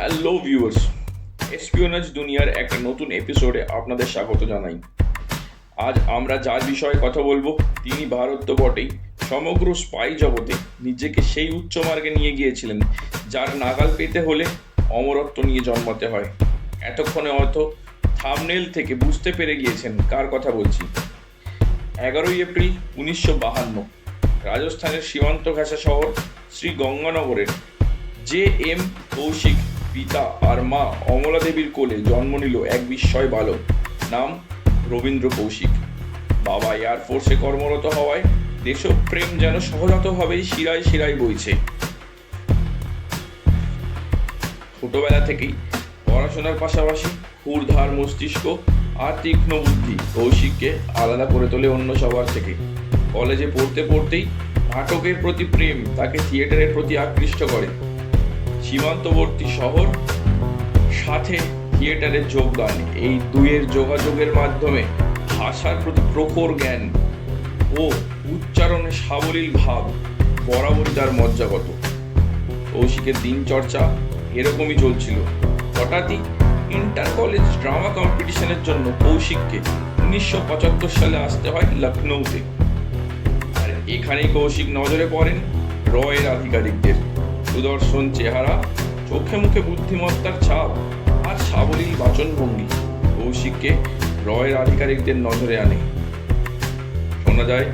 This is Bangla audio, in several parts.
হ্যালো ভিউয়ার্স, এসপিওনেজ দুনিয়ার একটা নতুন এপিসোডে আপনাদের স্বাগত জানাই। আজ আমরা যার বিষয়ে কথা বলবো তিনি ভারত তো বটেই, সমগ্র স্পাই জগতে নিজেকে সেই উচ্চ মার্গে নিয়ে গিয়েছিলেন যার নাগাল পেতে হলে অমরত্ব নিয়ে জন্মাতে হয়। এতক্ষণে হয়তো থাম্বনেল থেকে বুঝতে পেরে গিয়েছেন কার কথা বলছি। 11 এপ্রিল 1952 রাজস্থানের সীমান্ত ঘেঁষা শহর শ্রী গঙ্গানগরের জে এম কৌশিক পিতা আর মা অমলা দেবীর কোলে জন্ম নিল এক বিস্ময় বালক, নাম রবীন্দ্র কৌশিক। বাবা এয়ারফোর্সে কর্মরত হওয়ায় দেশপ্রেম যেন সহজাতভাবেই শিরায় শিরায় বইছে। ছোটবেলা থেকেই পড়াশোনার পাশাপাশি হুড়ধার মস্তিষ্ক আর তীক্ষ্ণ বুদ্ধি কৌশিককে আলাদা করে তোলে অন্য সবার থেকে। কলেজে পড়তে পড়তেই নাটকের প্রতি প্রেম তাকে থিয়েটারের প্রতি আকৃষ্ট করে। সীমান্তবর্তী শহর সাথে থিয়েটারের যোগদান, এই দুইয়ের যোগাযোগের মাধ্যমে ভাষার প্রতি প্রখর জ্ঞান ও উচ্চারণে সাবলীল ভাব বরাবরই তার মজ্জাগত। কৌশিকের দিনচর্চা এরকমই চলছিল। হঠাৎই ইন্টার কলেজ ড্রামা কম্পিটিশনের জন্য কৌশিককে 1975 সালে আসতে হয় লখনৌতে। আর এখানেই কৌশিক নজরে পড়েন রয়ের আধিকারিকদের। সুদর্শন চেহারা, চোখে মুখে বুদ্ধিমত্তার ছাপ আর সাবলীল বাচনভঙ্গি কৌশিককে রয়ের আধিকারিকদের নজরে আনে। শোনা যায়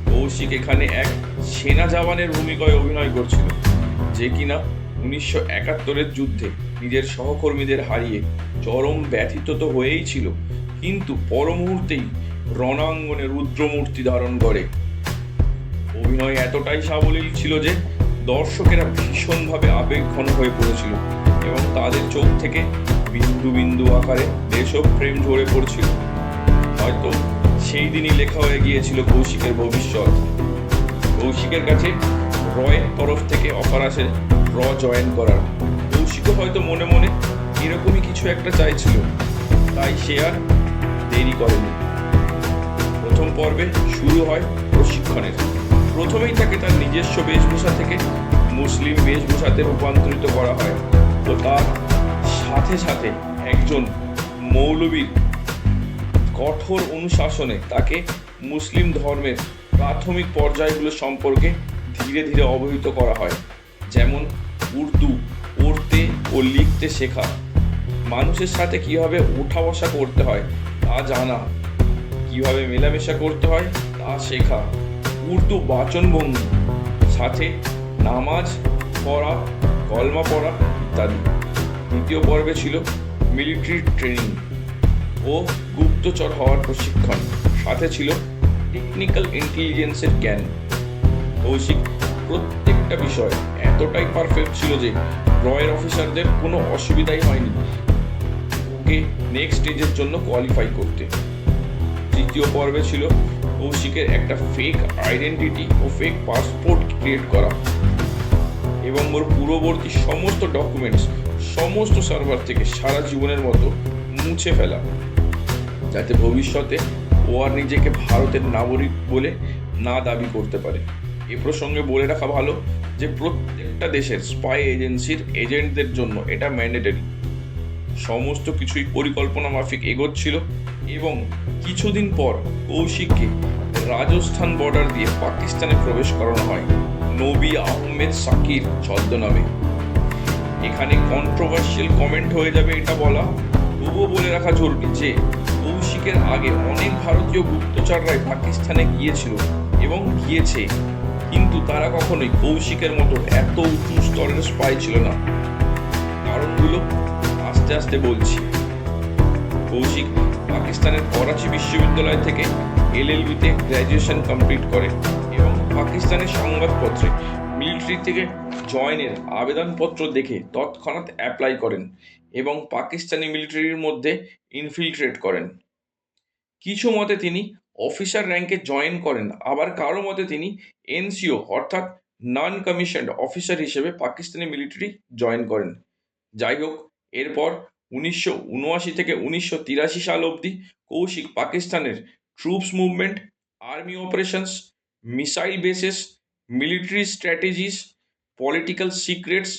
কৌশিক এখানে এক সেনা জওয়ানের ভূমিকায় অভিনয় করছিল, যে কিনা 1971-এর যুদ্ধে নিজের সহকর্মীদের হারিয়ে চরম ব্যথিত তো হয়েই ছিল, কিন্তু পর মুহূর্তেই রণাঙ্গনে রুদ্রমূর্তি ধারণ করে। অভিনয় এতটাই সাবলীল ছিল যে দর্শকেরা ভীষণভাবে আবেগঘন হয়ে পড়েছিল এবং তাদের চোখ থেকে বিন্দু বিন্দু আকারে দেশপ্রেম ঝরে পড়ছিল। হয়তো সেই দিনই লেখা হয়ে গিয়েছিল কৌশিকের ভবিষ্যৎ। কৌশিকের কাছে রয়ের তরফ থেকে অফার আসে জয়েন করার। কৌশিকও হয়তো মনে মনে এরকমই কিছু একটা চাইছিল, তাই সে আর দেরি করেনি। প্রথম পর্বে শুরু হয় প্রশিক্ষণের। প্রথমেই তাকে তার নিজস্ব বেশভূষা থেকে মুসলিম বেশভূষাতে রূপান্তরিত করা হয় ও তার সাথে সাথে একজন মৌলবীর কঠোর অনুশাসনে তাকে মুসলিম ধর্মের প্রাথমিক পর্যায়গুলো সম্পর্কে ধীরে ধীরে অবহিত করা হয়, যেমন উর্দু পড়তে ও লিখতে শেখা, মানুষের সাথে কিভাবে ওঠা বসা করতে হয় তা জানা, কিভাবে মেলামেশা করতে হয় তা শেখা, উর্দু বাচনভঙ্গি, সাথে নামাজ পড়া, কলমা পড়া ইত্যাদি। দ্বিতীয় পর্বে ছিল মিলিটারি ট্রেনিং ও গুপ্তচর হওয়ার প্রশিক্ষণ, সাথে ছিল টেকনিক্যাল ইন্টেলিজেন্সের জ্ঞান। কৌশিক প্রত্যেকটা বিষয় এতটাই পারফেক্ট ছিল যে রয়ের অফিসারদের কোনো অসুবিধাই হয়নি ওকে নেক্সট স্টেজের জন্য কোয়ালিফাই করতে। তৃতীয় পর্বে ছিল কৌশিকের একটা ফেক আইডেন্টিটি ও ফেক পাসপোর্ট ক্রিয়েট করা এবং ওর পূর্ববর্তী সমস্ত ডকুমেন্টস সমস্ত সার্ভার থেকে সারা জীবনের মতো মুছে ফেলা, যাতে ভবিষ্যতে ও আর নিজেকে ভারতের নাগরিক বলে না দাবি করতে পারে। এ প্রসঙ্গে বলে রাখা ভালো যে প্রত্যেকটা দেশের স্পাই এজেন্সির এজেন্টদের জন্য এটা ম্যান্ডেটরি। সমস্ত কিছুই পরিকল্পনা মাফিক এগোচ্ছিল এবং কিছুদিন পর কৌশিককে রাজস্থান বর্ডার দিয়ে পাকিস্তানে প্রবেশ করানো হয় নবী আহমেদ সাকির ছদ্মনামে। এখানে কন্ট্রোভার্সিয়াল কমেন্ট হয়ে যাবে এটা বলা, তবুও বলে রাখা জরুরি যে কৌশিকের আগে অনেক ভারতীয় গুপ্তচররাই পাকিস্তানে গিয়েছিল এবং গিয়েছে, কিন্তু তারা কখনোই কৌশিকের মতো এত উঁচু স্তরের স্পাই ছিল না। কারণগুলো আস্তে আস্তে বলছি। কৌশিক পাকিস্তানের করাচি বিশ্ববিদ্যালয় থেকে এলএলবিতে গ্র্যাজুয়েশন কমপ্লিট করে এবং পাকিস্তানের সংবাদপত্রে মিলিটারি থেকে জয়েনের আবেদনপত্র দেখে তৎক্ষণাৎ অ্যাপ্লাই করেন এবং পাকিস্তানি মিলিটারির মধ্যে ইনফিলট্রেট করেন। কিছু মতে তিনি অফিসার র্যাঙ্কে জয়েন করেন, আবার কারো মতে তিনি এনসিও অর্থাৎ নন কমিশনড অফিসার হিসেবে পাকিস্তানি মিলিটারি জয়েন করেন। যাই হোক, এরপর 1979 থেকে 1983 সাল অবধি কৌশিক পাকিস্তানের troops movement, army operations, missile bases, military strategies, political secrets,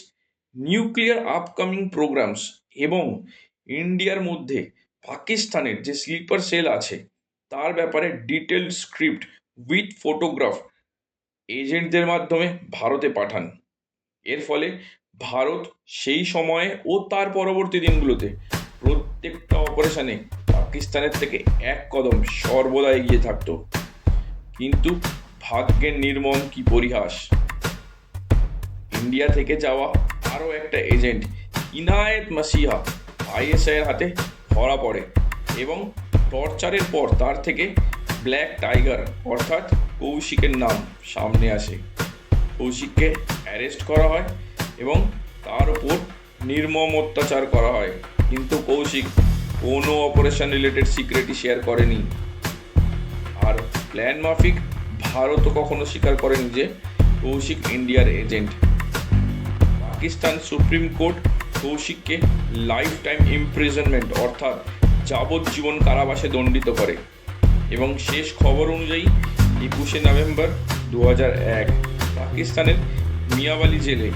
nuclear upcoming programs এবং ইন্ডিয়ার মধ্যে পাকিস্তানের যে স্লিপার সেল আছে তার ব্যাপারে ডিটেলড স্ক্রিপ্ট উইথ ফটোগ্রাফ এজেন্টদের মাধ্যমে ভারতে পাঠান। এর ফলে ভারত সেই সময়ে ও তার পরবর্তী দিনগুলোতে প্রত্যেকটা অপারেশনে পাকিস্তানের থেকে এক কদম সর্বদা এগিয়ে থাকতো। কিন্তু ভাগ্যের নির্মম কি পরিহাস, ইন্ডিয়া থেকে যাওয়া আরও একটা এজেন্ট ইনায়েত মাসিহা আইএসআই এর হাতে ধরা পড়ে এবং টর্চারের পর তার থেকে ব্ল্যাক টাইগার অর্থাৎ কৌশিকের নাম সামনে আসে। কৌশিককে অ্যারেস্ট করা হয় এবং তার উপর নির্মম অত্যাচার করা হয়, কিন্তু কৌশিক কোনো অপারেশন রিলেটেড সিক্রেটই শেয়ার করেনি। আর প্ল্যান মাফিক ভারতও কখনো স্বীকার করেনি যে কৌশিক ইন্ডিয়ার এজেন্ট। পাকিস্তান সুপ্রিম কোর্ট কৌশিককে লাইফ টাইম ইমপ্রিজনমেন্ট অর্থাৎ যাবজ্জীবন কারাবাসে দণ্ডিত করে এবং শেষ খবর অনুযায়ী 21শে নভেম্বর 2001 পাকিস্তানের মিয়াওয়ালি জেলে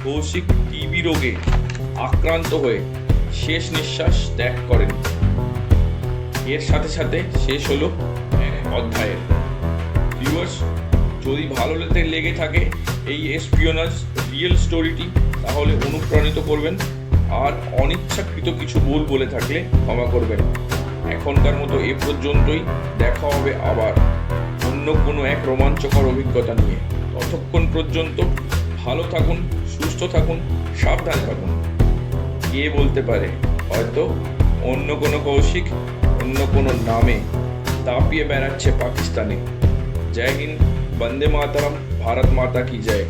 কৌশিক টিবি রোগে আক্রান্ত হয়ে শেষ নিঃশ্বাস ত্যাগ করেন। এর সাথে সাথে শেষ হলো এক অধ্যায়ের। ভিউয়ার্স, যদি ভালো লেগে থাকে এই এসপিওনাজ রিয়েল স্টোরিটি তাহলে অনুপ্রাণিত করবেন, আর অনিচ্ছাকৃত কিছু ভুল বলে থাকলে ক্ষমা করবেন। এখনকার মতো এ পর্যন্তই, দেখা হবে আবার অন্য কোনো এক রোমাঞ্চকর অভিজ্ঞতা নিয়ে। ততক্ষণ পর্যন্ত ভালো থাকুন, সুস্থ থাকুন, সাবধানে থাকুন। কে বলতে পারে হয়তো অন্য কোনো কৌশিক অন্য কোনো নামে দাপিয়ে বেড়াচ্ছে পাকিস্তানে। জয় হিন্দ, বন্দে মাতরম, ভারত মাতা কি জয়।